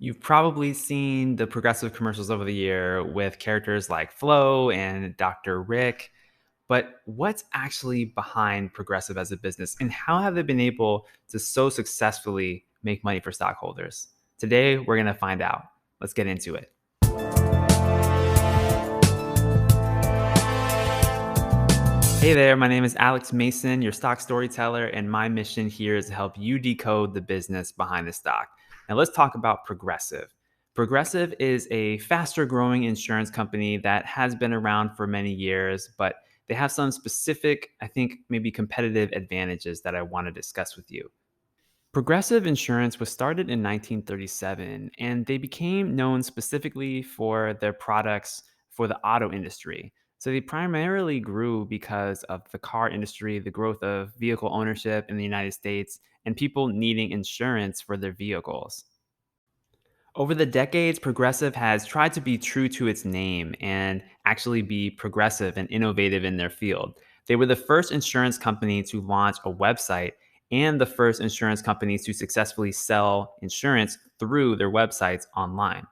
You've probably seen the Progressive commercials over the year with characters like Flo and Dr. Rick. But what's actually behind Progressive as a business, and how have they been able to so successfully make money for stockholders? Today, we're going to find out. Let's get into it. Hey there, my name is Alex Mason, your stock storyteller, and my mission here is to help you decode the business behind the stock. Now, let's talk about Progressive. Progressive is a faster growing insurance company that has been around for many years, but they have some specific, I think, maybe competitive advantages that I want to discuss with you. Progressive Insurance was started in 1937, and they became known specifically for their products for the auto industry. So they primarily grew because of the car industry, the growth of vehicle ownership in the United States, and people needing insurance for their vehicles. Over the decades, Progressive has tried to be true to its name and actually be progressive and innovative in their field. They were the first insurance company to launch a website and the first insurance company to successfully sell insurance through their websites online.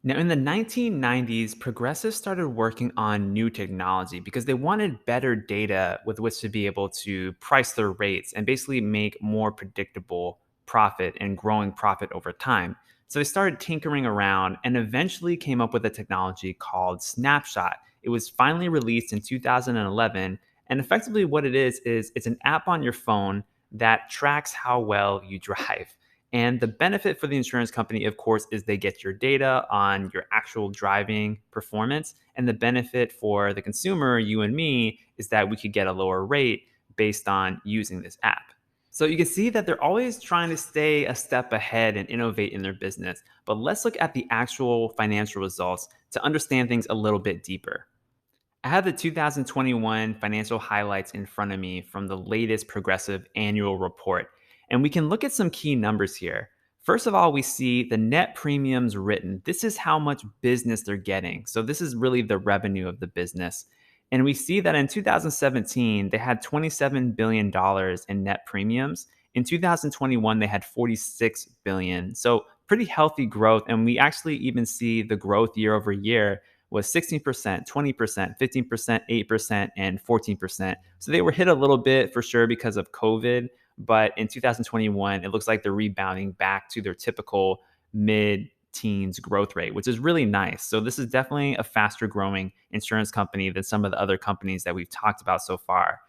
Now, in the 1990s, Progressive started working on new technology because they wanted better data with which to be able to price their rates and basically make more predictable profit and growing profit over time. So they started tinkering around and eventually came up with a technology called Snapshot. It was finally released in 2011. And effectively, what it is it's an app on your phone that tracks how well you drive. And the benefit for the insurance company, of course, is they get your data on your actual driving performance. And the benefit for the consumer, you and me, is that we could get a lower rate based on using this app. So you can see that they're always trying to stay a step ahead and innovate in their business. But let's look at the actual financial results to understand things a little bit deeper. I have the 2021 financial highlights in front of me from the latest Progressive annual report, and we can look at some key numbers here. First of all, we see the net premiums written. This is how much business they're getting. So, this is really the revenue of the business. And we see that in 2017, they had $27 billion in net premiums. In 2021, they had 46 billion. So, pretty healthy growth. And we actually even see the growth year over year was 16%, 20%, 15%, 8%, and 14%. So they were hit a little bit for sure because of COVID. But in 2021, it looks like they're rebounding back to their typical mid teens growth rate, which is really nice. So this is definitely a faster growing insurance company than some of the other companies that we've talked about so far.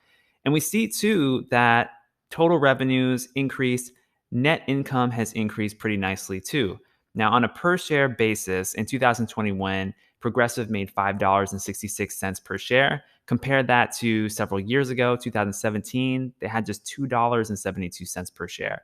And we see too that total revenues increased, net income has increased pretty nicely too. Now, on a per share basis, in 2021, Progressive made $5.66 per share. Compare that to several years ago, 2017, they had just $2.72 per share.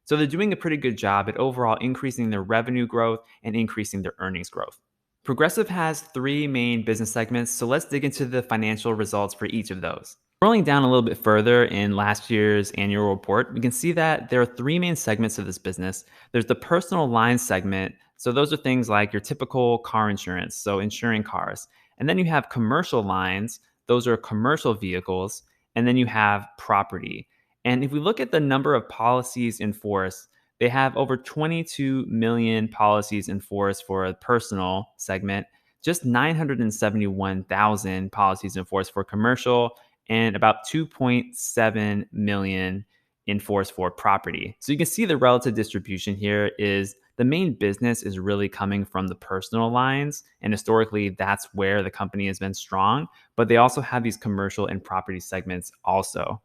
So they're doing a pretty good job at overall increasing their revenue growth and increasing their earnings growth. Progressive has three main business segments, so let's dig into the financial results for each of those. Scrolling down a little bit further in last year's annual report, we can see that there are three main segments of this business. There's the personal lines segment. So those are things like your typical car insurance, so insuring cars. And then you have commercial lines, those are commercial vehicles. And then you have property. And if we look at the number of policies in force, they have over 22 million policies in force for a personal segment, just 971,000 policies in force for commercial, and about 2.7 million in force for property. So you can see the relative distribution here is the main business is really coming from the personal lines. And historically, that's where the company has been strong. But they also have these commercial and property segments also.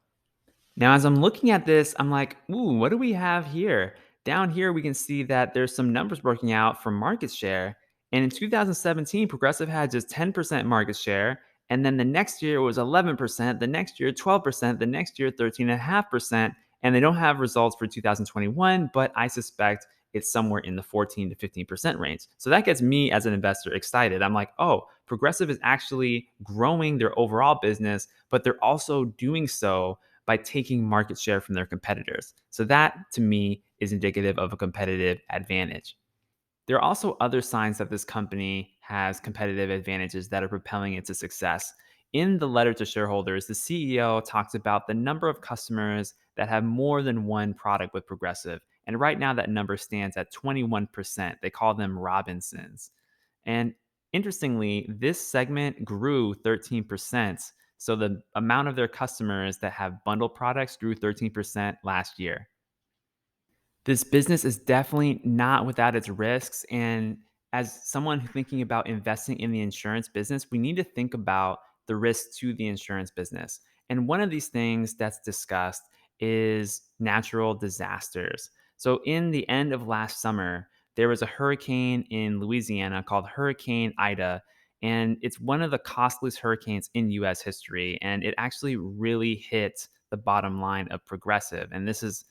Now, as I'm looking at this, I'm like, ooh, what do we have here? Down here, we can see that there's some numbers working out for market share. And in 2017, Progressive had just 10% market share. And then the next year it was 11%, the next year 12%, the next year 13.5%. And they don't have results for 2021, but I suspect it's somewhere in the 14 to 15% range. So that gets me as an investor excited. I'm like, oh, Progressive is actually growing their overall business, but they're also doing so by taking market share from their competitors. So that to me is indicative of a competitive advantage. There are also other signs that this company has competitive advantages that are propelling it to success. In the letter to shareholders, the CEO talks about the number of customers that have more than one product with Progressive. And right now, that number stands at 21%. They call them Robinsons. And interestingly, this segment grew 13%. So the amount of their customers that have bundle products grew 13% last year. This business is definitely not without its risks. And as someone thinking about investing in the insurance business, we need to think about the risks to the insurance business. And one of these things that's discussed is natural disasters. So, in the end of last summer, there was a hurricane in Louisiana called Hurricane Ida. And it's one of the costliest hurricanes in US history. And it actually really hit the bottom line of Progressive. And this is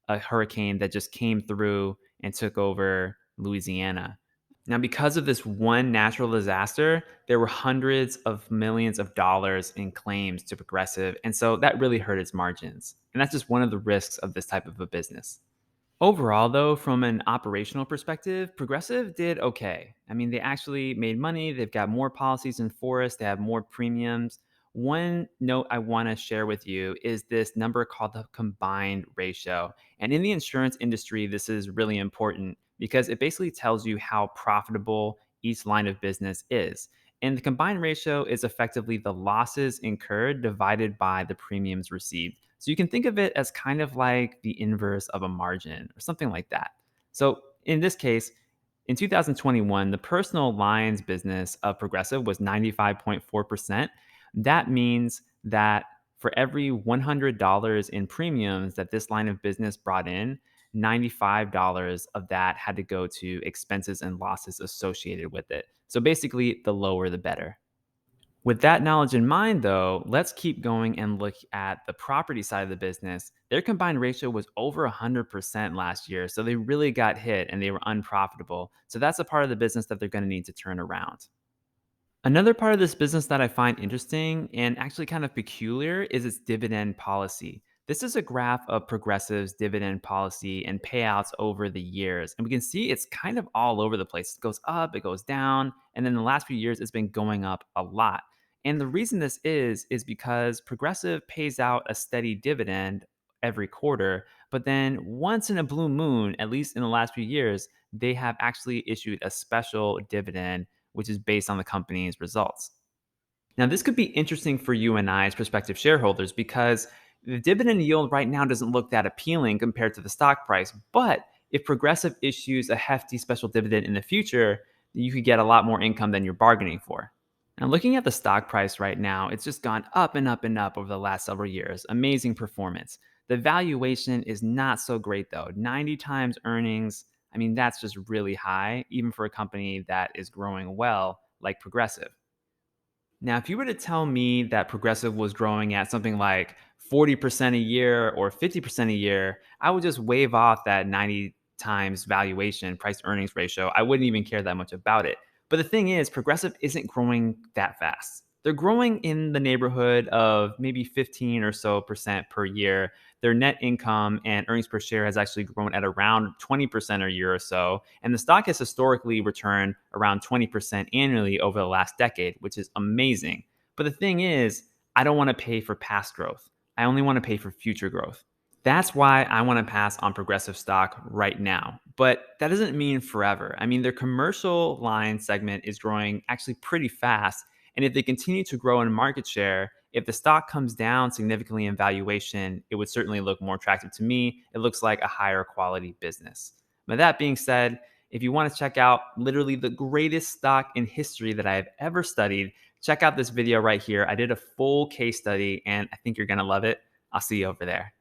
a hurricane that just came through and took over Louisiana. Now, because of this one natural disaster, there were hundreds of millions of dollars in claims to Progressive. And so that really hurt its margins. And that's just one of the risks of this type of a business. Overall, though, from an operational perspective, Progressive did okay. I mean, they actually made money. They've got more policies in force. They have more premiums. One note I want to share with you is this number called the combined ratio. And in the insurance industry, this is really important because it basically tells you how profitable each line of business is. And the combined ratio is effectively the losses incurred divided by the premiums received. So you can think of it as kind of like the inverse of a margin or something like that. So in this case, in 2021, the personal lines business of Progressive was 95.4%. That means that for every $100 in premiums that this line of business brought in, $95 of that had to go to expenses and losses associated with it. So basically, the lower the better. With that knowledge in mind, though, let's keep going and look at the property side of the business. Their combined ratio was over 100% last year, so they really got hit and they were unprofitable. So that's a part of the business that they're going to need to turn around. Another part of this business that I find interesting and actually kind of peculiar is its dividend policy. This is a graph of Progressive's dividend policy and payouts over the years. And we can see it's kind of all over the place. It goes up, it goes down, and then the last few years it's been going up a lot. And the reason this is because Progressive pays out a steady dividend every quarter, but then once in a blue moon, at least in the last few years, they have actually issued a special dividend which is based on the company's results. Now, this could be interesting for you and I as prospective shareholders because the dividend yield right now doesn't look that appealing compared to the stock price. But if Progressive issues a hefty special dividend in the future, you could get a lot more income than you're bargaining for. Now, looking at the stock price right now, it's just gone up and up and up over the last several years. Amazing performance. The valuation is not so great though. 90 times earnings. I mean, that's just really high, even for a company that is growing well like Progressive. Now, if you were to tell me that Progressive was growing at something like 40% a year or 50% a year, I would just wave off that 90 times valuation price earnings ratio. I wouldn't even care that much about it. But the thing is, Progressive isn't growing that fast. They're growing in the neighborhood of maybe 15 or so percent per year. Their net income and earnings per share has actually grown at around 20% a year or so. And the stock has historically returned around 20% annually over the last decade, which is amazing. But the thing is, I don't want to pay for past growth. I only want to pay for future growth. That's why I want to pass on Progressive stock right now. But that doesn't mean forever. I mean, their commercial line segment is growing actually pretty fast. And if they continue to grow in market share, if the stock comes down significantly in valuation, it would certainly look more attractive to me. It looks like a higher quality business. But that being said, if you want to check out literally the greatest stock in history that I have ever studied, check out this video right here. I did a full case study and I think you're going to love it. I'll see you over there.